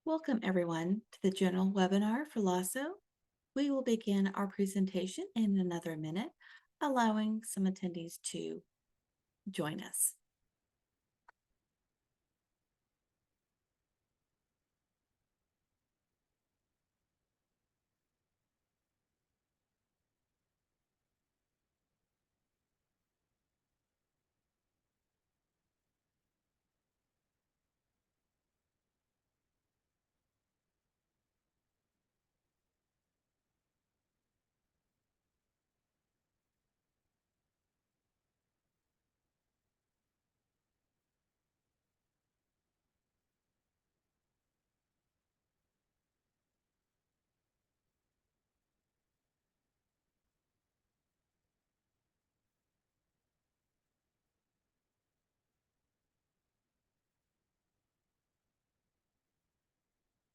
Welcome everyone to the general webinar for LASO. We will begin our presentation in another minute, allowing some attendees to join us.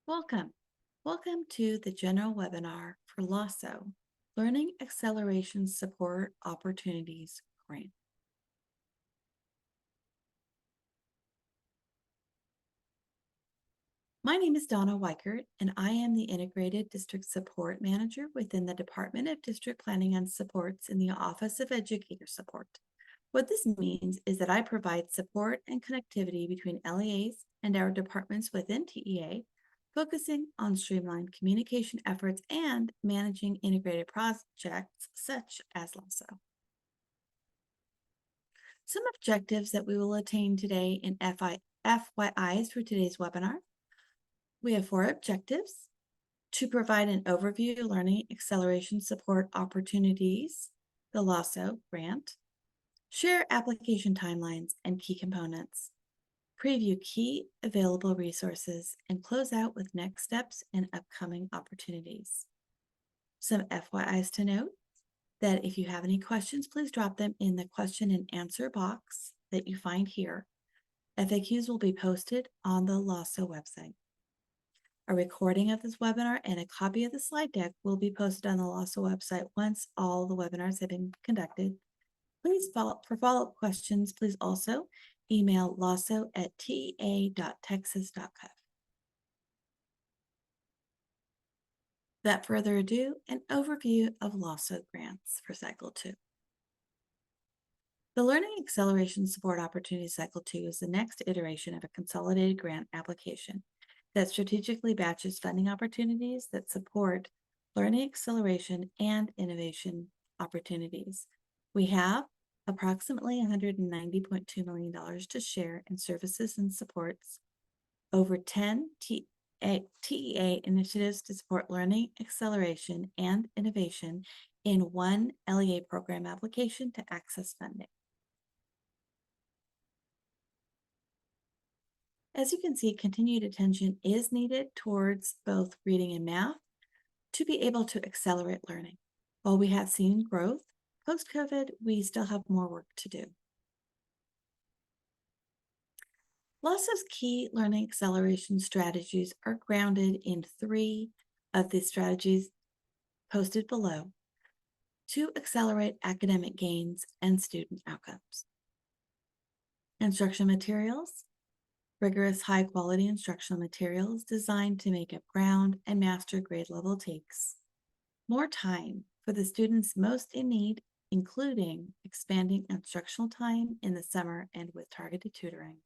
Welcome. Welcome to the general webinar for LASO, Learning Acceleration Support Opportunities Grant. My name is Donna Weichert, and I am the Integrated District Support Manager within the Department of District Planning and Supports in the Office of Educator Support. What this means is that I provide support and connectivity between LEAs and our departments within TEA, focusing on streamlined communication efforts and managing integrated projects such as LASO. Some objectives that we will attain today in FYIs for today's webinar. We have 4 objectives: to provide an overview of learning acceleration support opportunities, the LASO grant, share application timelines and key components, preview key available resources, and close out with next steps and upcoming opportunities. Some FYIs to note that if you have any questions, please drop them in the question and answer box that you find here. FAQs will be posted on the LASO website. A recording of this webinar and a copy of the slide deck will be posted on the LASO website once all the webinars have been conducted. For follow-up questions, please also email laso@tea.texas.gov. Without further ado, an overview of LASO grants for Cycle 2. The Learning Acceleration Support Opportunity Cycle 2 is the next iteration of a consolidated grant application that strategically batches funding opportunities that support learning acceleration and innovation opportunities. We have approximately $190.2 million to share in services and supports, over 10 TEA initiatives to support learning acceleration and innovation in one LEA program application to access funding. As you can see, continued attention is needed towards both reading and math to be able to accelerate learning. While we have seen growth, post-COVID, we still have more work to do. LASO's key learning acceleration strategies are grounded in 3 of the strategies posted below to accelerate academic gains and student outcomes. Instructional materials. Rigorous, high-quality instructional materials designed to make up ground and master grade level takes. More time for the students most in need, including expanding instructional time in the summer and with targeted tutoring.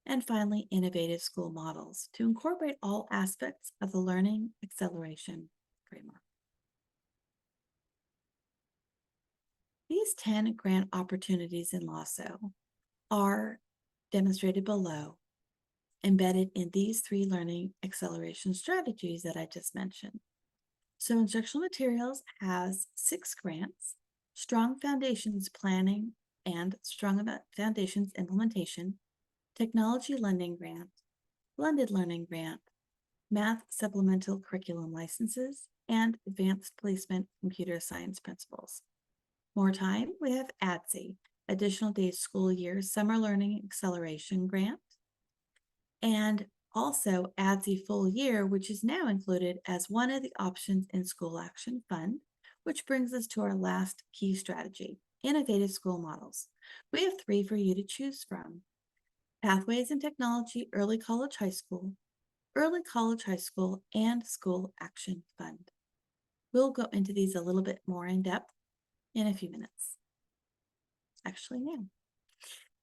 And finally, innovative school models to incorporate all aspects of the learning acceleration framework. These 10 grant opportunities in LASO are demonstrated below, embedded in these 3 learning acceleration strategies that I just mentioned. So instructional materials has 6 grants: strong foundations planning and strong foundations implementation, technology lending grant, blended learning grant, math supplemental curriculum licenses, and advanced placement computer science principles. More time, we have ADSE, additional days school year summer learning acceleration grant, and also ADSE full year, which is now included as one of the options in School Action Fund, which brings us to our last key strategy, innovative school models. We have 3 for you to choose from: Pathways in Technology Early College High School, Early College High School, and School Action Fund. We'll go into these a little bit more in depth in a few minutes. Actually, now.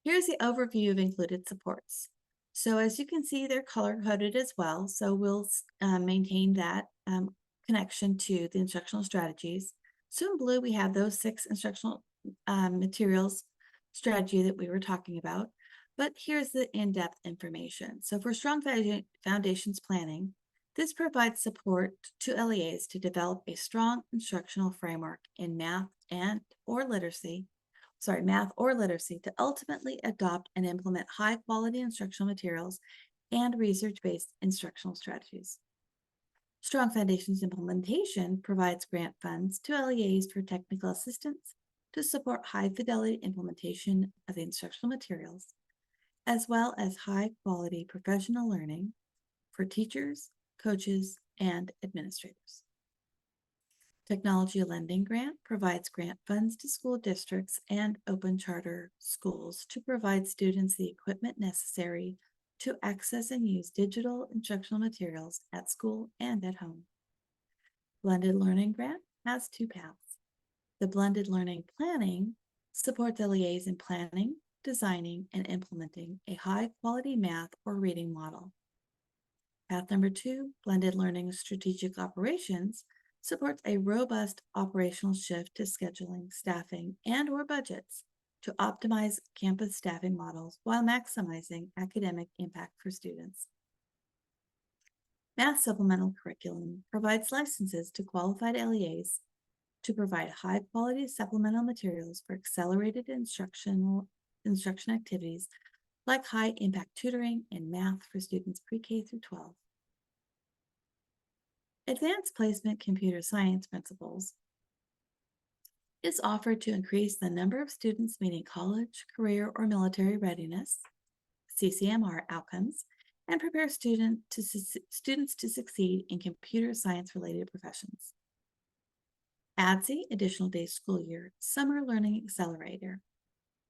Here's the overview of included supports. So as you can see, they're color-coded as well. So we'll maintain that connection to the instructional strategies. So in blue, we have those 6 instructional materials strategy that we were talking about. But here's the in-depth information. So for strong foundations planning, this provides support to LEAs to develop a strong instructional framework in math or literacy to ultimately adopt and implement high-quality instructional materials and research-based instructional strategies. Strong Foundations implementation provides grant funds to LEAs for technical assistance to support high-fidelity implementation of the instructional materials, as well as high-quality professional learning for teachers, coaches, and administrators. Technology Lending Grant provides grant funds to school districts and open charter schools to provide students the equipment necessary to access and use digital instructional materials at school and at home. Blended Learning Grant has 2 paths. The Blended Learning Planning supports LEAs in planning, designing, and implementing a high-quality math or reading model. Path number 2, Blended Learning Strategic Operations, supports a robust operational shift to scheduling, staffing, and/or budgets to optimize campus staffing models while maximizing academic impact for students. Math Supplemental Curriculum provides licenses to qualified LEAs to provide high-quality supplemental materials for accelerated instruction activities like high-impact tutoring and math for students pre-K through 12. Advanced Placement Computer Science Principles is offered to increase the number of students meeting college, career, or military readiness, CCMR outcomes, and prepare students to succeed in computer science-related professions. ADSE, Additional Day School Year, Summer Learning Accelerator.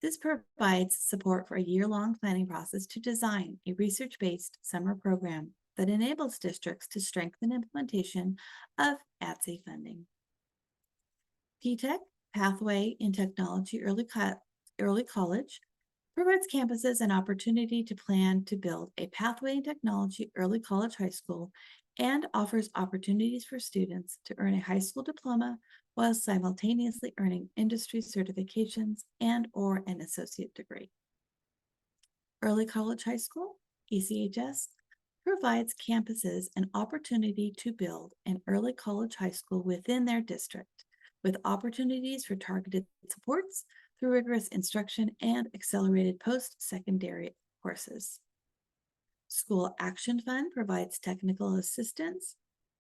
This provides support for a year-long planning process to design a research-based summer program that enables districts to strengthen implementation of ADSE funding. PTech, Pathway in Technology Early College, provides campuses an opportunity to plan to build a pathway in technology early college high school and offers opportunities for students to earn a high school diploma while simultaneously earning industry certifications and/or an associate degree. Early College High School, ECHS, provides campuses an opportunity to build an early college high school within their district, with opportunities for targeted supports through rigorous instruction and accelerated post-secondary courses. School Action Fund provides technical assistance,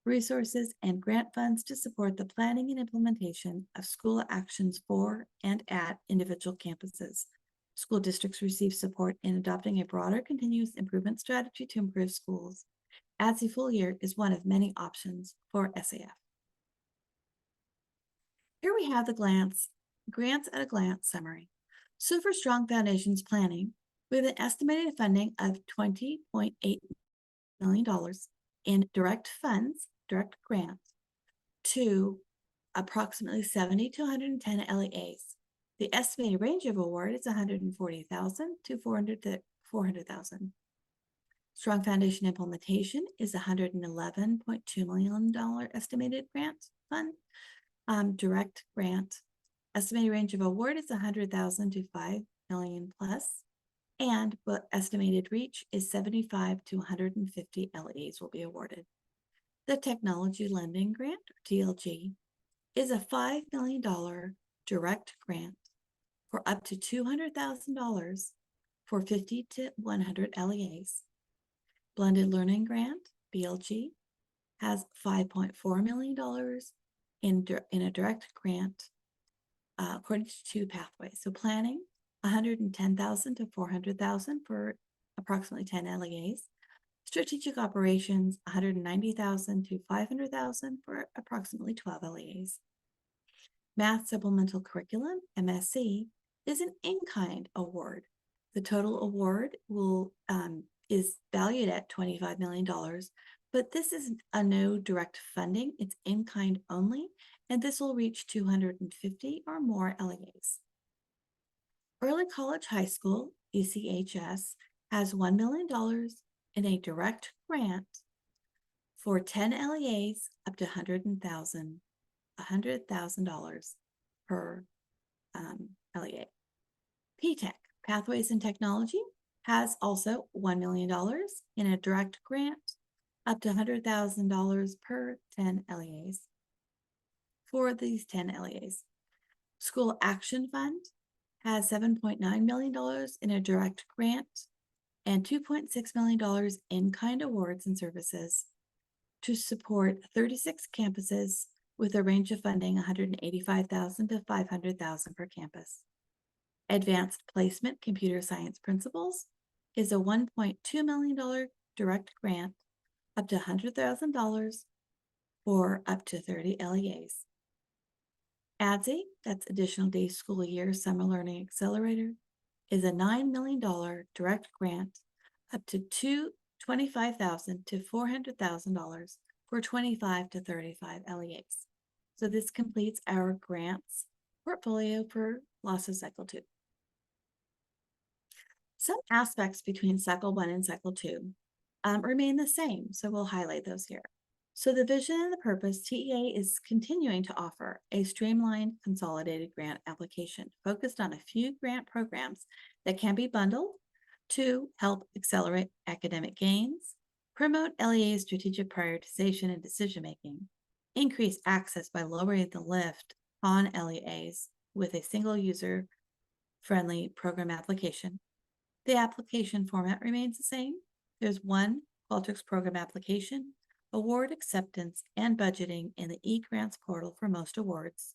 resources, and grant funds to support the planning and implementation of school actions for and at individual campuses. School districts receive support in adopting a broader continuous improvement strategy to improve schools. ADSE Full Year is one of many options for SAF. Here we have the grants at a glance summary. So for Strong Foundations Planning, we have an estimated funding of $20.8 million in direct grants to approximately 70 to 110 LEAs. The estimated range of award is $140,000 to $400,000. Strong Foundation Implementation is $111.2 million estimated grant fund. Direct grant estimated range of award is $100,000 to $5 million plus, and estimated reach is 75 to 150 LEAs will be awarded. The Technology Lending Grant, or TLG, is a $5 million direct grant for up to $200,000 for 50 to 100 LEAs. Blended Learning Grant, BLG, has $5.4 million in a direct grant according to 2 pathways. So planning, $110,000 to $400,000 for approximately 10 LEAs. Strategic operations, $190,000 to $500,000 for approximately 12 LEAs. Math Supplemental Curriculum, MSC, is an in-kind award. The total award will is valued at $25 million, but this is a no direct funding. It's in-kind only, and this will reach 250 or more LEAs. Early College High School, ECHS, has $1 million in a direct grant for 10 LEAs up to $100,000 per LEA. PTech, Pathways in Technology, has also $1 million in a direct grant up to $100,000 per 10 LEAs for these 10 LEAs. School Action Fund has $7.9 million in a direct grant and $2.6 million in kind awards and services to support 36 campuses with a range of funding $185,000 to $500,000 per campus. Advanced Placement Computer Science Principles is a $1.2 million direct grant up to $100,000 for up to 30 LEAs. ADSE, that's Additional Day School Year Summer Learning Accelerator, is a $9 million direct grant up to $25,000 to $400,000 for 25 to 35 LEAs. So this completes our grants portfolio for LASO Cycle 2. Some aspects between Cycle 1 and Cycle 2 remain the same, so we'll highlight those here. So the vision and the purpose, TEA is continuing to offer a streamlined, consolidated grant application focused on a few grant programs that can be bundled to help accelerate academic gains, promote LEA strategic prioritization and decision-making, increase access by lowering the lift on LEAs with a single user-friendly program application. The application format remains the same. There's one Qualtrics program application, award acceptance, and budgeting in the eGrants portal for most awards.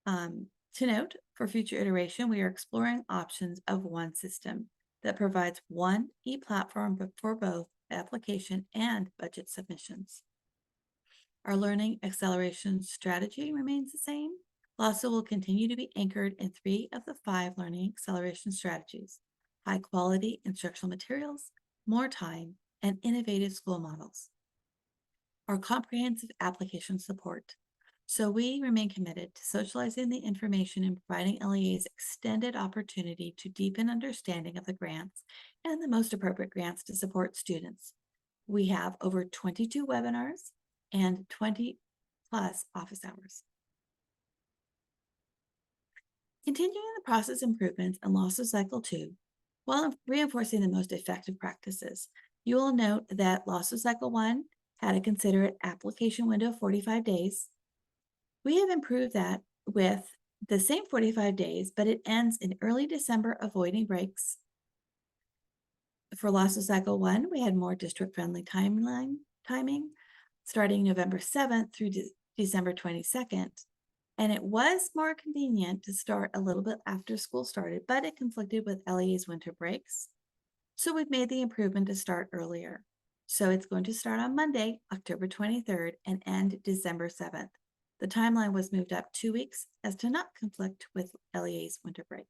To note, for future iteration, we are exploring options of one system that provides one e-platform for both application and budget submissions. Our learning acceleration strategy remains the same. LASO will continue to be anchored in 3 of the 5 learning acceleration strategies: high quality instructional materials, more time, and innovative school models. Our comprehensive application support. So we remain committed to socializing the information and providing LEAs extended opportunity to deepen understanding of the grants and the most appropriate grants to support students. We have over 22 webinars and 20 plus office hours. Continuing the process improvements in LASO Cycle 2, while reinforcing the most effective practices, you will note that LASO Cycle 1 had a considerate application window of 45 days. We have improved that with the same 45 days, but it ends in early December, avoiding breaks. For LASO Cycle 1, we had more district-friendly timing, starting November 7th through December 22nd. And it was more convenient to start a little bit after school started, but it conflicted with LEA's winter breaks. So we've made the improvement to start earlier. So it's going to start on Monday, October 23rd, and end December 7th. The timeline was moved up 2 weeks as to not conflict with LEA's winter break.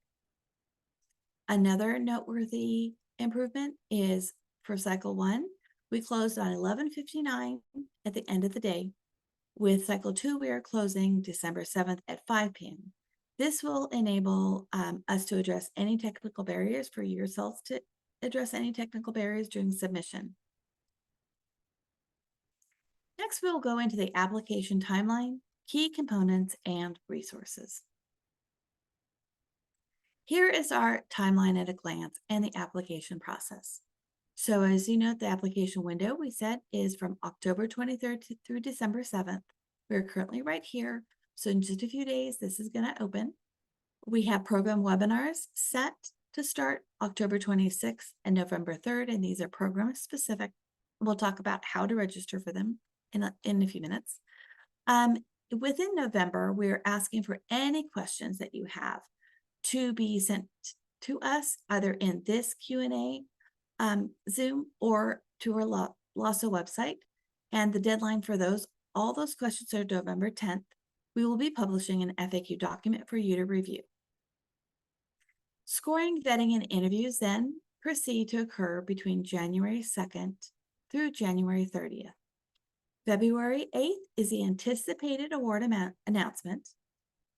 Another noteworthy improvement is for Cycle 1, we closed on 11:59 at the end of the day. With Cycle 2, we are closing December 7th at 5 p.m. This will enable us to address any technical barriers for yourselves to address any technical barriers during submission. Next, we'll go into the application timeline, key components, and resources. Here is our timeline at a glance and the application process. So as you note, the application window we said is from October 23rd through December 7th. We're currently right here. So in just a few days, this is going to open. We have program webinars set to start October 26th and November 3rd, and these are program specific. We'll talk about how to register for them in a few minutes. Within November, we're asking for any questions that you have to be sent to us, either in this Q&A Zoom or to our LASO website. And the deadline for all those questions are November 10th. We will be publishing an FAQ document for you to review. Scoring, vetting, and interviews then proceed to occur between January 2nd through January 30th. February 8th is the anticipated award announcement,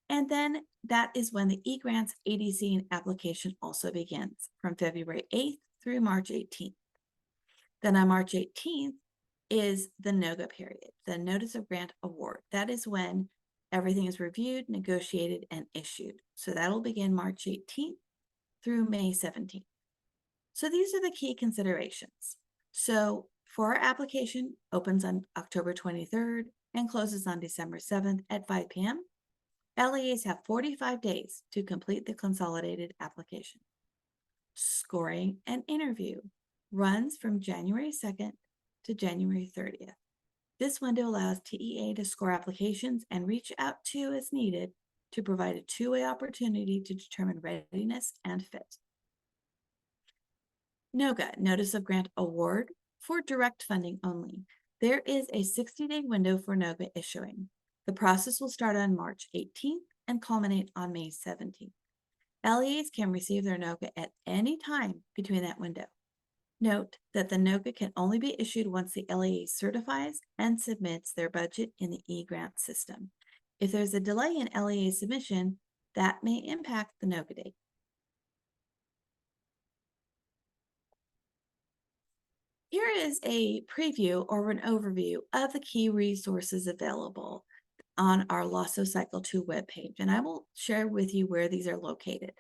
and then that is when the eGrants ADC application also begins from February 8th through March 18th. Then on March 18th is the NOGA period, the Notice of Grant Award. That is when everything is reviewed, negotiated, and issued. So that'll begin March 18th through May 17th. So these are the key considerations. So for our application, opens on October 23rd and closes on December 7th at 5 p.m. LEAs have 45 days to complete the consolidated application. Scoring and interview runs from January 2nd to January 30th. This window allows TEA to score applications and reach out to as needed to provide a two-way opportunity to determine readiness and fit. NOGA, Notice of Grant Award, for direct funding only. There is a 60-day window for NOGA issuing. The process will start on March 18th and culminate on May 17th. LEAs can receive their NOGA at any time between that window. Note that the NOGA can only be issued once the LEA certifies and submits their budget in the eGrant system. If there's a delay in LEA submission, that may impact the NOGA date. Here is a preview or an overview of the key resources available on our LASO Cycle 2 webpage, and I will share with you where these are located.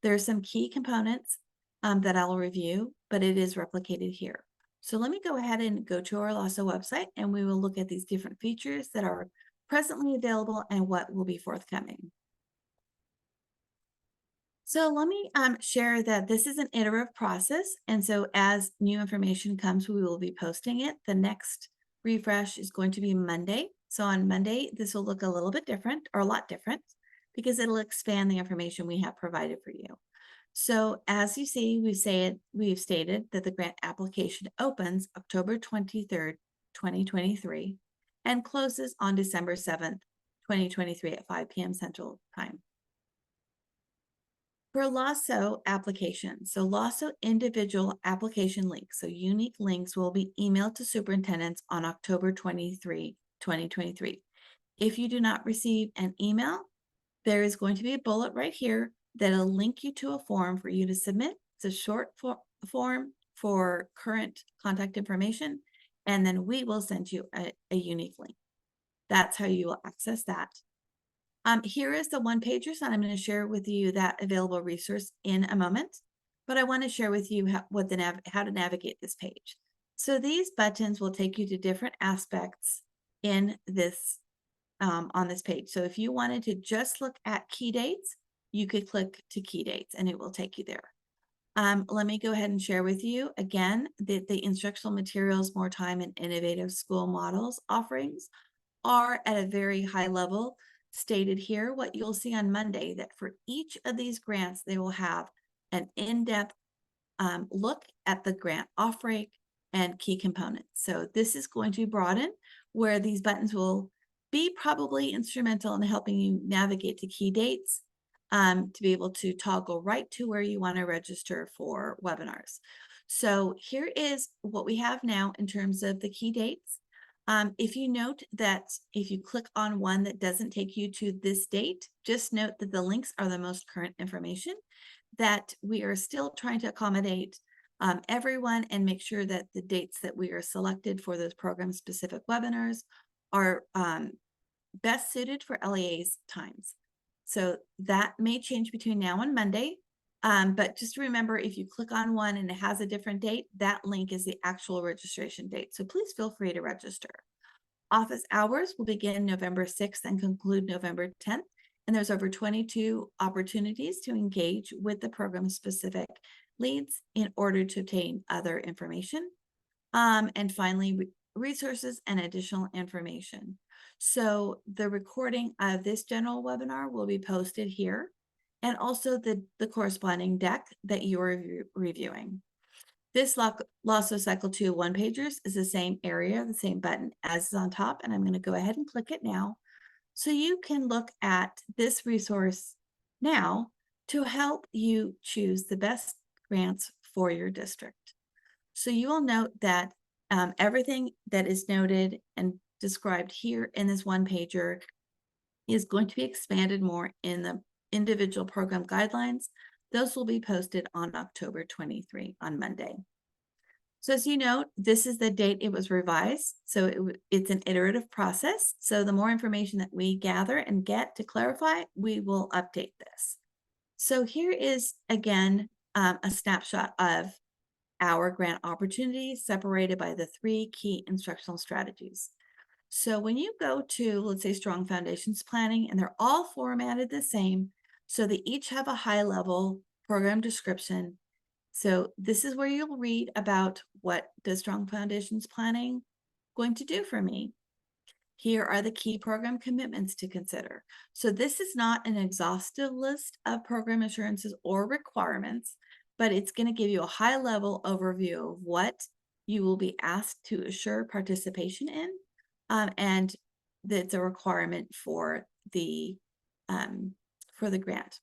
There are some key components that I'll review, but it is replicated here. So let me go ahead and go to our LASO website, and we will look at these different features that are presently available and what will be forthcoming. So let me share that this is an iterative process. And so as new information comes, we will be posting it. The next refresh is going to be Monday. So on Monday, this will look a little bit different or a lot different because it'll expand the information we have provided for you. So as you see, we've stated that the grant application opens October 23rd, 2023 and closes on December 7th, 2023 at 5 p.m. Central Time. For LASO applications, so LASO individual application links, so unique links will be emailed to superintendents on October 23, 2023. If you do not receive an email, there is going to be a bullet right here that'll link you to a form for you to submit. It's a short form for current contact information, and then we will send you a unique link. That's how you will access that. Here is the one-pager, so I'm going to share with you that available resource in a moment, but I want to share with you how to navigate this page. So these buttons will take you to different aspects in this on this page. So if you wanted to just look at key dates, you could click to key dates and it will take you there. Let me go ahead and share with you again that the instructional materials, more time, and innovative school models offerings are at a very high level stated here. What you'll see on Monday, that for each of these grants, they will have an in-depth look at the grant offering and key components. So this is going to be broadened where these buttons will be probably instrumental in helping you navigate to key dates to be able to toggle right to where you want to register for webinars. So here is what we have now in terms of the key dates. If you note that if you click on one that doesn't take you to this date, just note that the links are the most current information, that we are still trying to accommodate everyone and make sure that the dates that we are selected for those program-specific webinars are best suited for LEA's times. So that may change between now and Monday, but just remember, if you click on one and it has a different date, that link is the actual registration date. So please feel free to register. Office hours will begin November 6th and conclude November 10th. And there's over 22 opportunities to engage with the program-specific leads in order to obtain other information. And finally, resources and additional information. So the recording of this general webinar will be posted here, and also the corresponding deck that you are reviewing. This LASO Cycle 2 one-pagers is the same area, the same button as is on top, and I'm going to go ahead and click it now. So you can look at this resource now to help you choose the best grants for your district. So you will note that everything that is noted and described here in this one pager is going to be expanded more in the individual program guidelines. Those will be posted on October 23 on Monday. So as you note, this is the date it was revised. So it's an iterative process. So the more information that we gather and get to clarify, we will update this. So here is, again, a snapshot of our grant opportunities separated by the 3 key instructional strategies. So when you go to, let's say, Strong Foundations Planning, and they're all formatted the same, so they each have a high-level program description. So this is where you'll read about what does Strong Foundations Planning going to do for me. Here are the key program commitments to consider. So this is not an exhaustive list of program assurances or requirements, but it's going to give you a high-level overview of what you will be asked to assure participation in, and that's a requirement for the grant.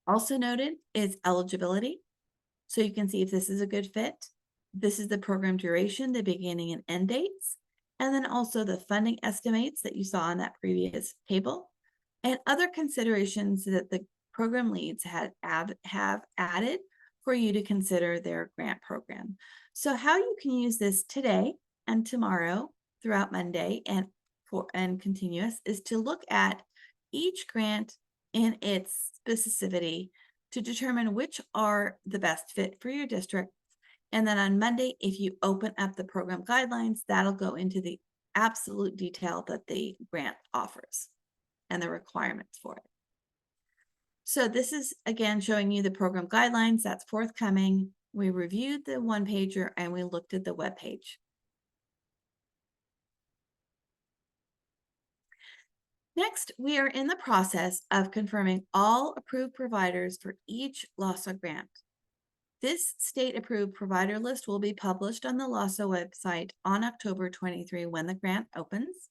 Also noted is eligibility. So you can see if this is a good fit. This is the program duration, the beginning and end dates, and then also the funding estimates that you saw in that previous table, and other considerations that the program leads have added for you to consider their grant program. So how you can use this today and tomorrow throughout Monday and continuous is to look at each grant in its specificity to determine which are the best fit for your district. And then on Monday, if you open up the program guidelines, that'll go into the absolute detail that the grant offers and the requirements for it. So this is, again, showing you the program guidelines that's forthcoming. We reviewed the one pager and we looked at the web page. Next, we are in the process of confirming all approved providers for each LASO grant. This state-approved provider list will be published on the LASO website on October 23 when the grant opens.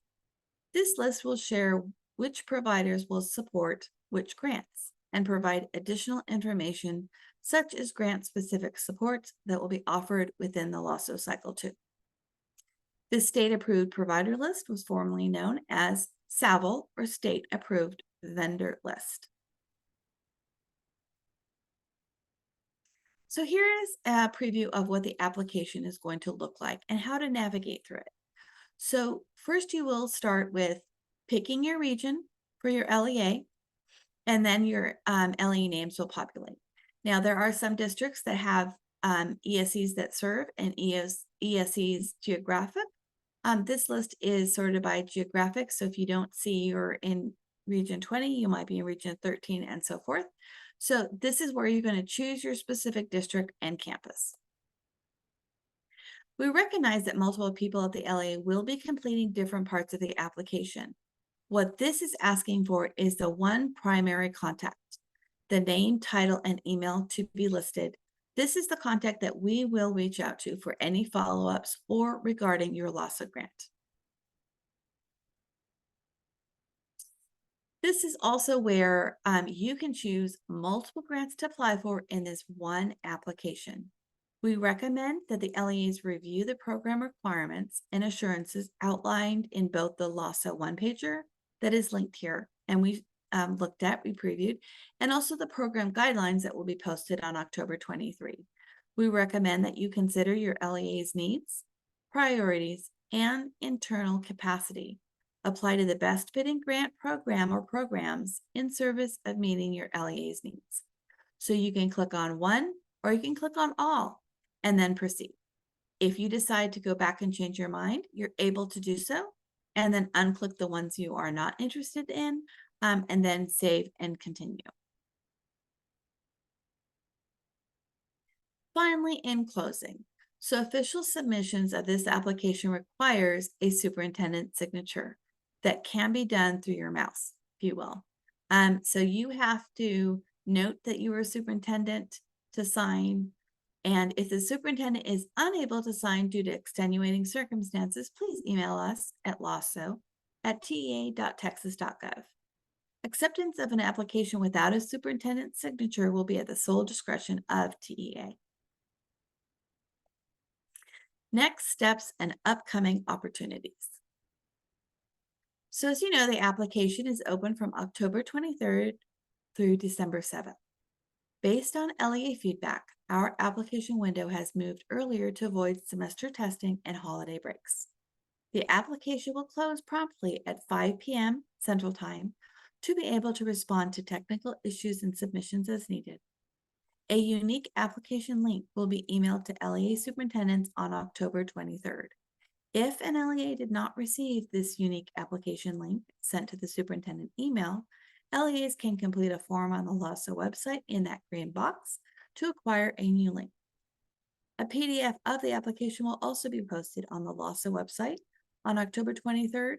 This list will share which providers will support which grants and provide additional information such as grant-specific support that will be offered within the LASO Cycle 2. This state-approved provider list was formerly known as SAVL, or State Approved Vendor List. So here is a preview of what the application is going to look like and how to navigate through it. So first you will start with picking your region for your LEA, and then your LEA names will populate. Now there are some districts that have ESEs that serve and ESEs geographic. This list is sorted by geographic, so if you don't see you're in region 20, you might be in region 13 and so forth. So this is where you're going to choose your specific district and campus. We recognize that multiple people at the LA will be completing different parts of the application. What this is asking for is the one primary contact, the name, title, and email to be listed. This is the contact that we will reach out to for any follow-ups or regarding your LASO grant. This is also where you can choose multiple grants to apply for in this one application. We recommend that the LEAs review the program requirements and assurances outlined in both the LASO one-pager that is linked here, and we previewed, and also the program guidelines that will be posted on October 23. We recommend that you consider your LEA's needs, priorities, and internal capacity. Apply to the best fitting grant program or programs in service of meeting your LEA's needs. So you can click on one or you can click on all and then proceed. If you decide to go back and change your mind, you're able to do so and then unclick the ones you are not interested in, and then save and continue. Finally, in closing, so official submissions of this application requires a superintendent signature that can be done through your mouse, if you will. So you have to note that you are a superintendent to sign. And if the superintendent is unable to sign due to extenuating circumstances, please email us at laso@tea.texas.gov. Acceptance of an application without a superintendent's signature will be at the sole discretion of TEA. Next steps and upcoming opportunities. So as you know, the application is open from October 23rd through December 7th. Based on LEA feedback, our application window has moved earlier to avoid semester testing and holiday breaks. The application will close promptly at 5 p.m. Central Time to be able to respond to technical issues and submissions as needed. A unique application link will be emailed to LEA superintendents on October 23rd. If an LEA did not receive this unique application link sent to the superintendent email, LEAs can complete a form on the LASO website in that green box to acquire a new link. A PDF of the application will also be posted on the LASO website on October 23rd.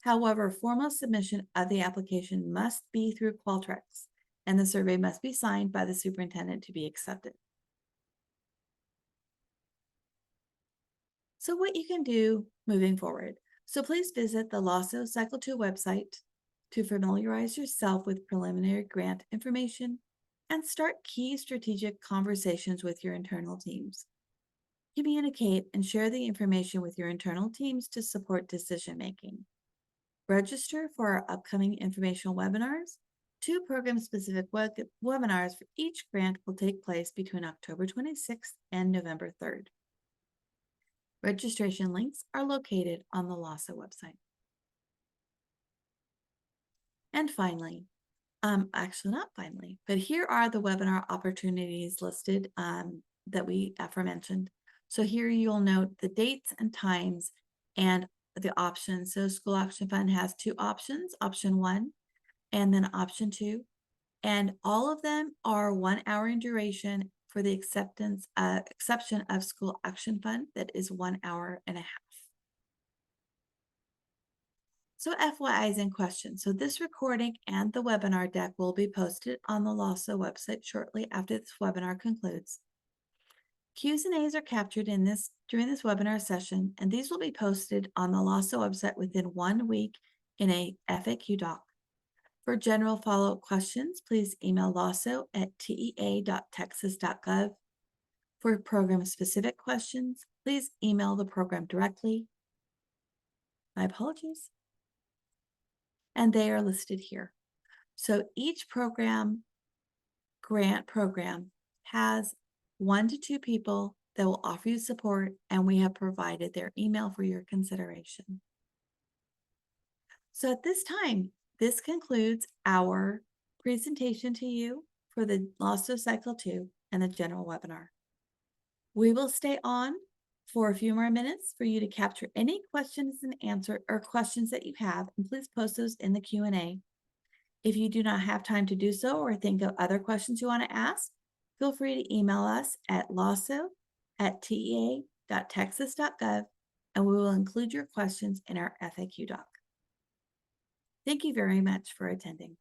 However, formal submission of the application must be through Qualtrics, and the survey must be signed by the superintendent to be accepted. So what you can do moving forward. So please visit the LASO Cycle 2 website to familiarize yourself with preliminary grant information and start key strategic conversations with your internal teams. Communicate and share the information with your internal teams to support decision-making. Register for our upcoming informational webinars. 2 program-specific webinars for each grant will take place between October 26th and November 3rd. Registration links are located on the LASO website. And finally, actually not finally, but here are the webinar opportunities listed that we aforementioned. So here you'll note the dates and times and the options. So School Action Fund has 2 options, option 1 and then option 2. And all of them are 1 hour in duration for the exception of School Action Fund that is 1 hour and a half. So FYIs and questions. So this recording and the webinar deck will be posted on the LASO website shortly after this webinar concludes. Q's and A's are captured during this webinar session, and these will be posted on the LASO website within 1 week in a FAQ doc. For general follow-up questions, please email laso@tea.texas.gov. For program-specific questions, please email the program directly. My apologies. And they are listed here. So each grant program has 1 to 2 people that will offer you support, and we have provided their email for your consideration. So at this time, this concludes our presentation to you for the LASO Cycle 2 and the general webinar. We will stay on for a few more minutes for you to capture any questions and answer or questions that you have, and please post those in the Q&A. If you do not have time to do so or think of other questions you want to ask, feel free to email us at laso@tea.texas.gov, and we will include your questions in our FAQ doc. Thank you very much for attending.